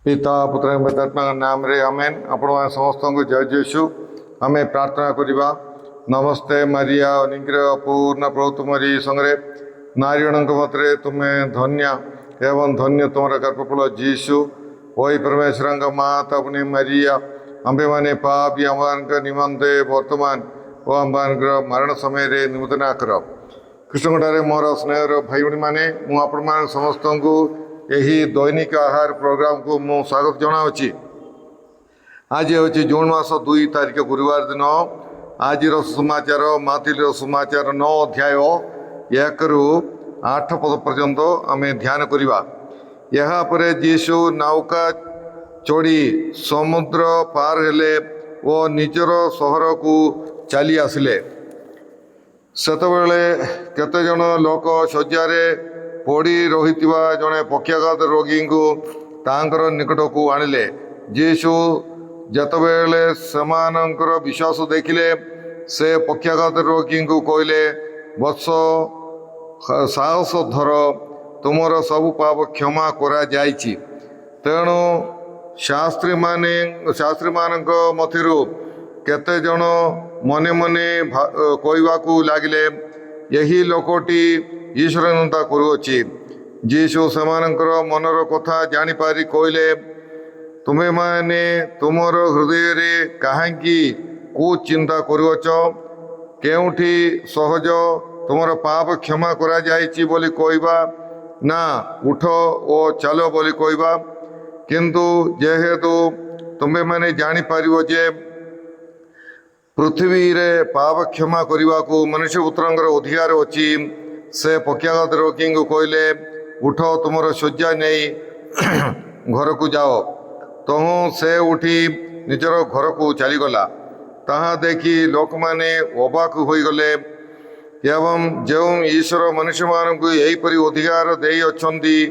पिता पुत्र पवित्रात्मा नाम रे आमेन। आपण समस्त को जय जेसु आमे प्रार्थना करिबा। नमस्ते मरिया निग्रह पूर्ण प्रभु तुमरी संगे नारीगण मतरे तुमे धन्य एवं धन्य तुम गर्भफल जीशु। वही परमेश्वर माता अपनी मरिया अंबे माने पापी अम्बान निमंते वर्तमान ओ अम्बान मरण समय रे निमंत्रणा कर। कृष्णगढ़ मोर स्नेहर भाई भाई मैंने मुझे समस्त को यही दैनिक आहार प्रोग्राम को मु स्वागत जनावि। आज हूँ जून मास 2 तारिख गुरुवार दिन। आज सुमाचार माथिल सुमाचार 9 अध्याय 1 ରୁ 8 पद पर्यंत आम ध्यान करवा। यापर जीशु नौका चढ़ी समुद्र पार हेले और निजर सहर को चली आसिले। सेतबेले केते जन लोक शज्यारे पड़ी रही जड़े पक्षाघात रोगी को तांकर निकट को आनिले। जीशु जतबेले सेमानंकर विश्वास देखिले से पक्षाघात रोगी को कहले, वत्स साहस धर, तुमर सब पाप क्षमा करा जाइछि। तेणु शास्त्री मानक मथिरु केते जन मने मने कहवाकू लगिले, यही लोकटी ईश्वर निंदा करुअछि। जीशु सेमानंकर मनर कथा जानिपारी कहले, तुम्हें माने तुमर हृदय रे काहेकि कुचिंता करुअछ? केउठी सहज तुमर पाप क्षमा करा जाइछि बोली कहवा ना उठ ओ चलो बोली कहवा? किंतु जेहेतु तुम्हें माने जानिपारिबो जे पृथ्वी रे पाप क्षमा करने को मनुष्य पुत्रंकर अधिकार अच्छी, से पक्षाघात रोगी को कहले, उठ तुमर शज्या नहीं घर को जाओ। तहु से उठी निजर घर को चलीगला। ताहा देखी लोक माने अबाक होगले एवं जो ईश्वर मनुष्य मान को यहीपरि अधिकार दे अछंती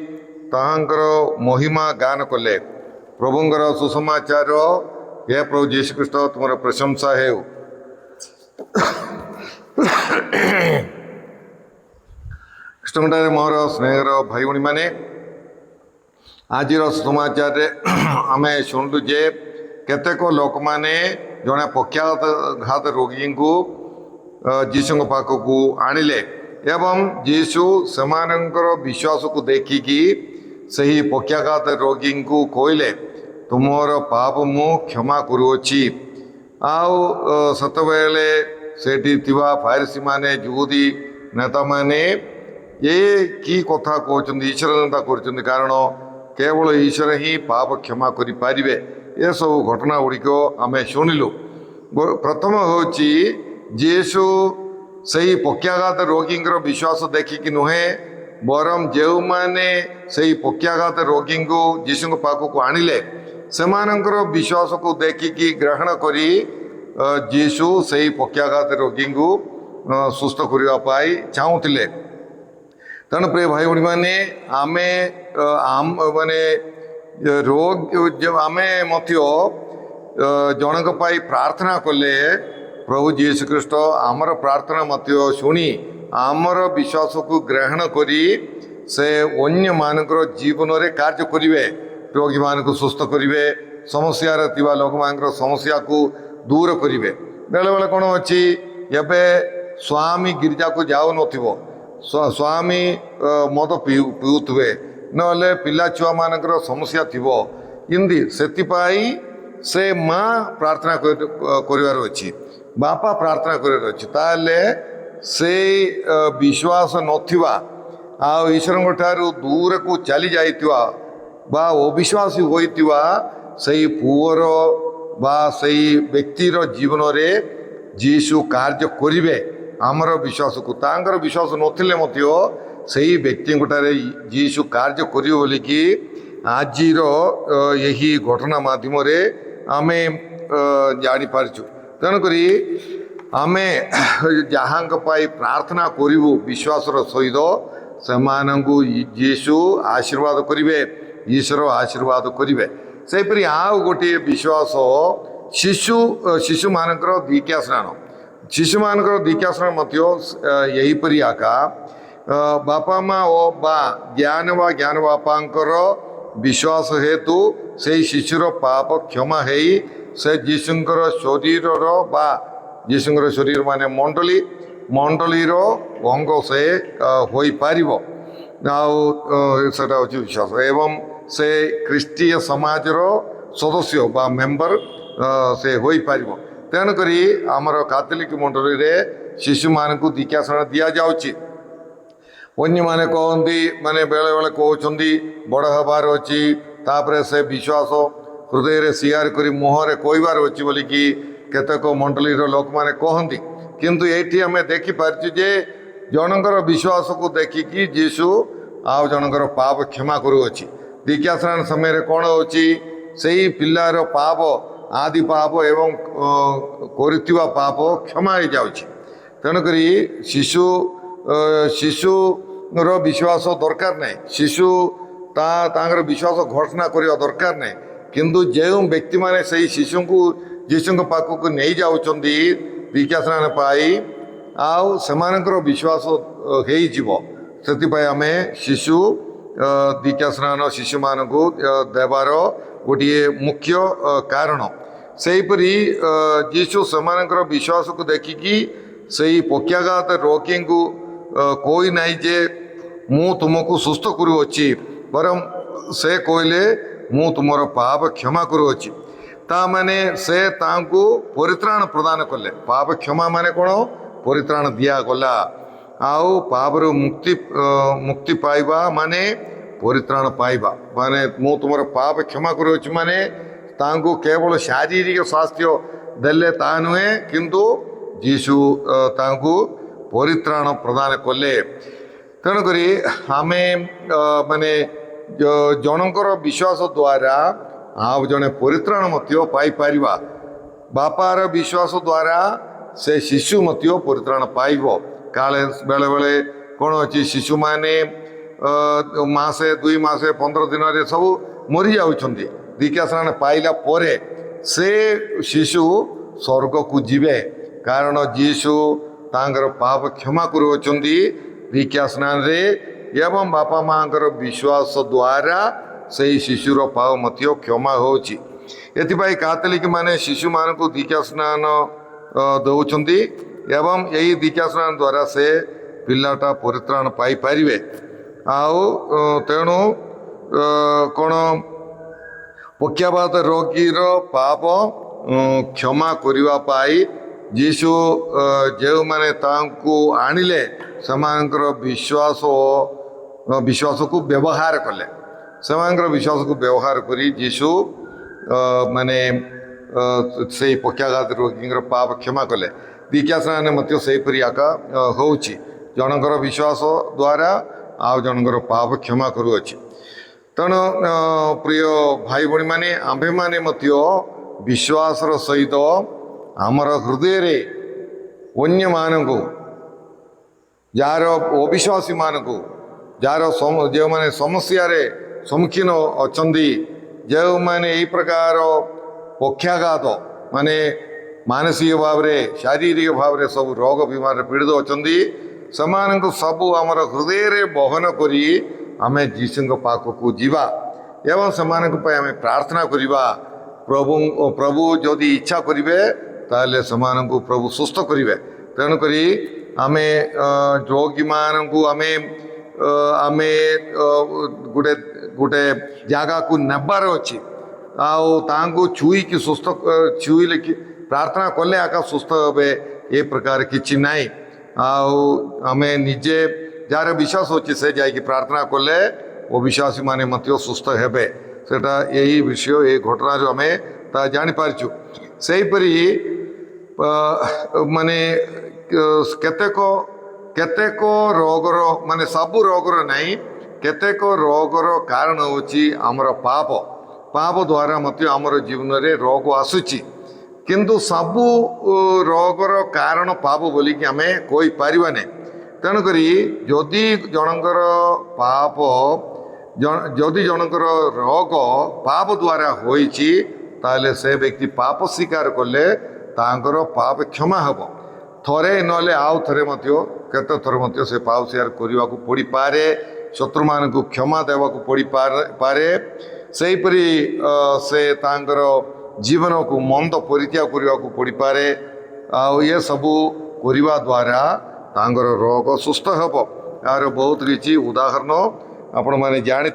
ताहांकर महिमा गान कले। प्रभुंकर सुसमाचार। हे प्रभु यीशु ख्रीष्ट तुमर प्रशंसा है। कृष्णगढ़ मोर स्नेहर भाई भाई मैंने आज समाचार आम शुणु जे केतेक लोक मैंने जड़े पक्षाघात रोगी को जीशु पाखक आनिले एवं जीशु सेमानंकर विश्वास को देखिकी सही पक्षाघात रोगी को कहले, तुमर पाप मु क्षमा करुअछि। आउ सतबेले सेठी थिबा फारिसी माने जुहुदी नेता माने ये की कथा कहते ईश्वर निंदा कर, कारण केवल ईश्वर ही पाप क्षमा करि पारिबे। ये सब घटना गुड़िक आम शुणिलु। प्रथम हूँ जीशु सही पक्षाघात रोगी विश्वास देखिकी नुहे, बरम जो माने सही पक्षाघात रोगी को जीशु पाखक आनिले सेमानंकर विश्वास को देखिकी ग्रहण करी जीशु सही पक्षाघात रोगी को सुस्थ करने चाहूले। तेणु प्रिय भाई भाई मैंने आमे माने रोग जब आमे मध्य जनक पाई प्रार्थना कले, प्रभु जीशु ख्रीष्ट आमर प्रार्थना मध्य शुणी आमर विश्वास को ग्रहण करी से अन्य मानकर जीवन रे कार्य करिवे, रोगी मान को सुस्थ करिवे, समस्या थिबा लोक मानकर समस्या को दूर करिवे। बेले बेले कौन अच्छी एबे स्वामी गिरजा को जाऊ नथिबो, स्वामी मद पिउथुवे, नले पिला छुआ मानकर समस्या थिबो, इमती सेतिपाई से माँ प्रार्थना करिवार अछि, बापा प्रार्थना करिवार अछि। ताले से विश्वास नथिबा आ ईश्वर ठारू दूर को चली जाइतिवा बा अविश्वासी होइतिवा सही पुअर बा सही व्यक्तिर जीवन रे जीशु कार्य करिवे। आमर विश्वास को तांकर विश्वास नथिले मध्य सही व्यक्ति जीशु कार्य करिवे बोलिकी आजिर यही घटना माध्यम रे आमे जानी पारछु। तेणुकरी आमे जहाँ पाई प्रार्थना करिवु विश्वासर सहित सेमानंकु जीशु आशीर्वाद करिवे, ईश्वर आशीर्वाद करिवे। सेपरि आउ गोटे विश्वास शिशु मानकर दीक्षा स्नान, शिशु मानकर दीक्षा स्नान मध्य यहीपरि आका बापा माँ ओ बा ज्ञान बापांकर विश्वास हेतु से शिशुर पाप क्षमा है से जीशुंकर शरीर बा जीशुंकर शरीर माने मंडली मंडलीर अंग से हो पारिबो सेटा हूँ विश्वास एवं से ख्रीष्टीय समाजर सदस्य बा मेंबर से हो पारिबो तेणुक आमर कैथोलिक मंडली रे शिशु मान को दीक्षास्नान दि जाउछि अन्य माने कहती माने बेले बेले कहते बड़ हबार अच्छी तापर से विश्वास हृदय शेयर कर मुहर कहबार अच्छी बोलिकी केतक मंडली लोक मैंने कहती किंतु ये आम देखिपारे जे जनकर विश्वास को देखिकी जीशु आउ जनकर पाप क्षमा करुच्ची दीक्षास्नान समय कौन होची से पिलार पाप आदि पाप एवं करुवा पाप क्षमा हो जाउछि तेणुक शिशु शिशुर विश्वास दरकार नहीं शिशु तांगर विश्वास घोषणा करने दरकार नहीं किंतु जो व्यक्ति माने से शिशु को जीशु पाखक नहीं जाउछंदी दीक्षास्नान पाई आउ सेमानकर विश्वास होई आमे शिशु दीक्षास्नान शिशु मान को देवार गोटे मुख्य कारण सेहीपरि जीशु सेमानकर विश्वास को देखिकी से पक्षाघात रोगी को कोई नहीं जे मु तुमको सुस्थ करुच्ची बरम से कहले मु तुमर पाप क्षमा करुच्ची ता माने से तांको परित्राण प्रदान कले पाप क्षमा माने कौन परित्राण दिया गला आउ पापर मुक्ति मुक्ति पाइबा माने परित्राण पाइबा माने मु तुमर पाप क्षमा करुच्ची माने तांको केवल शारीरिक स्वास्थ्य देले ता नुहे किंतु जीशु तांको परित्राण प्रदान कले तेणुक आम माने जनकर विश्वास द्वारा आउ जड़े परित्राण पाइपर बापार विश्वास द्वारा से शिशु परित्राण पाइब काले बेले बेले कौन अच्छी शिशु माने मासे 2 मासे 15 दिन रे सब मरी जाउछंती दीक्षास्नान पाइला परे से शिशु स्वर्ग को जीवे कारण जीशु तांकर पाप क्षमा करुछंती दीक्षास्नान रे एवं बापा माँ विश्वास द्वारा से शिशुर पाप मध्य क्षमा होची एथिपाई कैथोलिक माने शिशु मान को दीक्षास्नान दौरान एवं यही दीक्षास्नान द्वारा से पिलाटा परित्राण पाई पारिबे आउ तेणु कौन पक्षाघात रोगीर पाप क्षमा करने पाई जीशु जो माने तांको आनिले सेमानकर विश्वास विश्वास को व्यवहार कले सेमानकर विश्वास को व्यवहार करी जीशु माने से पक्षाघात रोगी पाप क्षमा कले दीक्षास्नान मध्य सेहीपरि आका होउछि जनकर विश्वास द्वारा आउ जनकर पाप क्षमा करुअछि तेणु प्रिय भाई भणी माने आम्भे माने मध्य विश्वासर सहित आमर हृदय रे अन्य मानकु जार अविश्वासी मानकु जार जो माने समस्या रे सम्मुखीन अछंदी जो माने एई प्रकार पक्षाघात माने मानसिक भाव रे शारीरिक भाव रे सब रोग बीमार पीड़ित अछंदी समानक सबु आमर हृदय रे बहन करी आमे जीशु पाखकु जीवा एवं समानक पय आमे प्रार्थना करिबा प्रभु जदि इच्छा करिवे ताले समानकु प्रभु सुस्थ करिवे तेणु करी आमे रोगी मानकु आमे आमे गुटे गुटे जागा को नेबार अछि आउ तांको छुई की सुस्थ छुईले कि प्रार्थना कले आका सुस्थ हे ए प्रकार किछि नाही आउ आमे निजे जार विश्वास होछि से जाय कि प्रार्थना कले ओ विश्वासी माने मत्यो सुस्थ हेबे सेटा यही विषय ए घटना जो आमे ता जानि पारछु सेही परि माने केतेक केतेक रोगर माने सबु रोगर नाही केतेक रोगर कारण होछि हमर पाप पाप द्वारा मत्यो हमर जीवन रे रोग आसुछि किंतु सबु रोगर कारण पाप बोली कि आमे कोई पारिबा नै तेणुक जदि जनकर पाप जदि जनकर रोग पाप द्वारा होइछि ताले से व्यक्ति पाप स्वीकार कले तांकर पाप क्षमा हब थरे नले आउ थरे मत्यो केते थर मत्यो से पाप स्वीकार करने को पड़ी पारे शत्रु मान को क्षमा देवा को पड़ी पारे सेहीपरि से तांकर जीवन को मंद परित्याग करने को पड़ी पारे ये सबू करने द्वारा तांकर रोग सुस्थ हेब यार बहुत किसी उदाहरण आपण मैंने जानी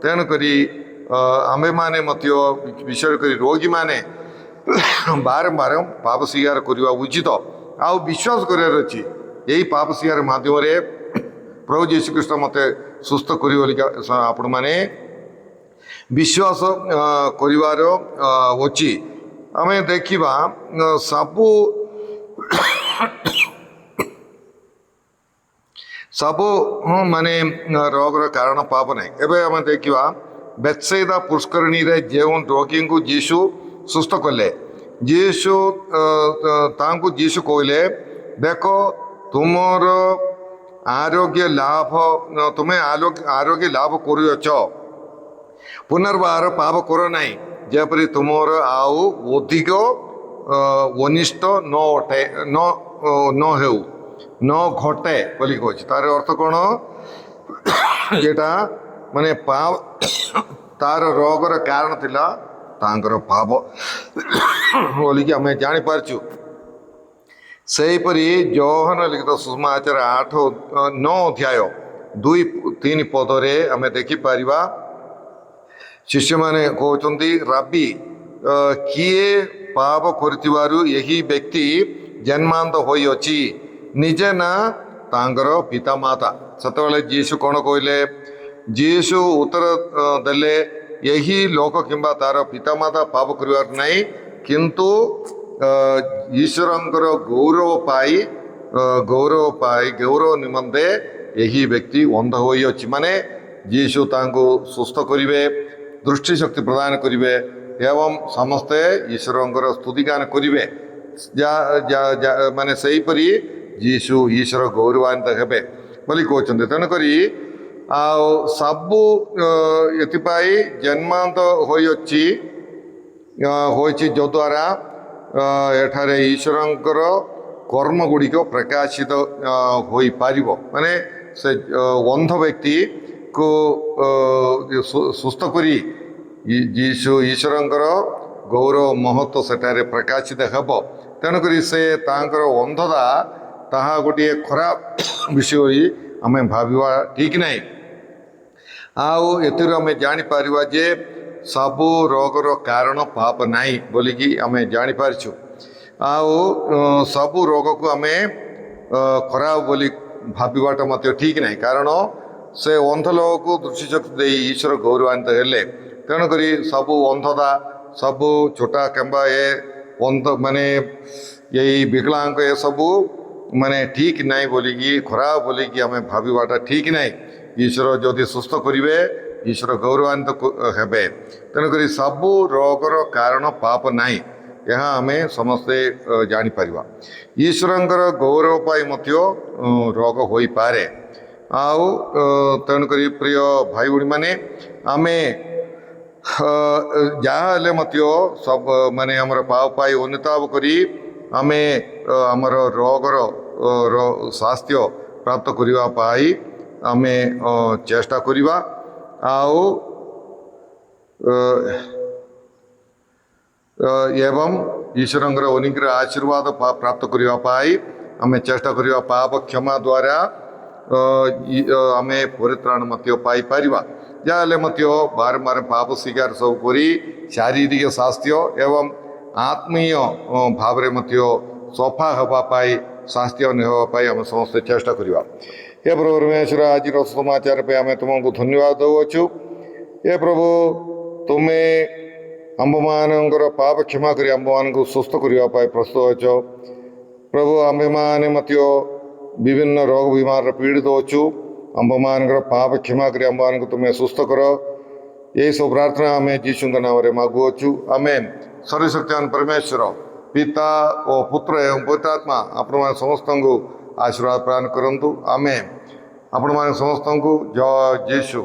तेणुक आमे माने विशेष कर रोगी माने बारंबार पाप स्वीकार करने उचित आ विश्वास करार अच्छी यही पाप स्वीकार माध्यम प्रभु जीशु कृष्ण मत सुस्थ कर आपण मैंने विश्वास करिवार अच्छी आम देखा सबू सबू माने रोगर कारण पाप नहीं एवं आम देखा बेत्सैदा पुष्करणी रे जो रोगी को जीशु सुस्थ कले जीशु तांको जीशु कहले देखो तुमर आरोग्य लाभ तुम्हें आरोग्य लाभ करुच पुनर्बार पाप कर नहीं जेपरी तुमर आउ अधिक अनिष्ट न घटे बोली कह तार अर्थ कौन जेटा माने पाप तार रोगर कारण थिला तांकर पाप बोलिकी आम जापारचु सेहीपरि योहन लिखित सुसमाचार 8-9 अध्याय 2-3 पदरे आम देखिपर शिष्य माने कहते राबी किए पाप करिथिबारु यही व्यक्ति जन्मांत होइअछि निजे ना तांकर पिता माता सेतबेले जीशु कौन कहले जीशु उत्तर देले यही लोक किंबा तार पिता माता पाप करिवार नहीं किंतु ईश्वरंकर गौरव निमंते यही व्यक्ति अंध होइअछि माने जीशु तांको सुस्थ करिवे दृष्टि शक्ति प्रदान करिवे एवं समस्ते ईश्वरंकर स्तुतिगान करिवे माने सेहीपरि जीशु ईश्वर गौरवान्वित हेबे बोली कहते तेणुक सबू एपाई जन्मांत होइछि जो द्वारा एठारे ईश्वरंकर कर्म गुड़िक प्रकाशित हो पारिबो माने से अंध व्यक्ति को सुस्थ करी जीशु ईश्वरंकर गौरव महत्व सेठारे प्रकाशित हेब तेणुक से तांकर अंधता ताहा गोटे खराब विषय आम भाविबा ठीक नहीं आउ एथिरु आम जापर जे सबू रोगर कारण पाप नहीं बोलिकी आम जापारछु आउ सबू रोग को आम खराब बोली भाविबाटा मत ठीक नहीं कारण से अंध लोक को दृष्टि शक्ति दे ईश्वर गौरवान्वित हेले तेणुक सबू अंधता सबू छोटा केम्बा ये अंध माने यही विकलांग ये सबू माने ठीक नहीं बोलिकी खराब बोलिकी आम भाविबाटा ठीक नहीं ईश्वर जदि सुस्थ करिवे ईश्वर गौरवान्वित हेबे तेणुक सबू रोगर कारण पाप नहीं यह आम समस्ते जापर ईश्वरंकर गौरव पाई मध्य रोग हो पारे आउ तेणुक प्रिय भाई भणी माने आमे जहाँ मध्य सब माने हमर पाप पाई अनुताप करी आमे हमर रोगर स्वास्थ्य प्राप्त करने पाई आमे चेष्टा करिबा आउ एवं ईश्वरंकर अनुग्रह आशीर्वाद प्राप्त करने पाई आमे चेष्टा करिबा पाप क्षमा द्वारा आमे परित्राण मध्य पाई पारिबा जाले मध्य बारंबार पाप स्वीकार सब करी शारीरिक स्वास्थ्य एवं आत्मीय भाव रे मध्य सफा हवा पाई स्वास्थ्य होगापाई आम समस्त चेष्टा करवा हे प्रभु परमेश्वर आज समाचार पे आम तुमको धन्यवाद दौचु हे प्रभु तुम्हें आंब मानकर पाप क्षमा कर आंब मान सुस्थ करने प्रस्तुत अच्छ प्रभु आंबे मैंने विभिन्न रोग बीमार पीड़ित अच्छु आंब मानकर पाप क्षमा कर आंब मान तुम्हें सुस्थ कर यही सब प्रार्थना आम जीशु नाम मागुअछु आमेन। सर्वशक्तिमान परमेश्वर पिता और पुत्र एवं पवित्रात्मा आपण समस्त को आशीर्वाद प्रदान करंतु आमेन। आपण समस्त को जय जीशु।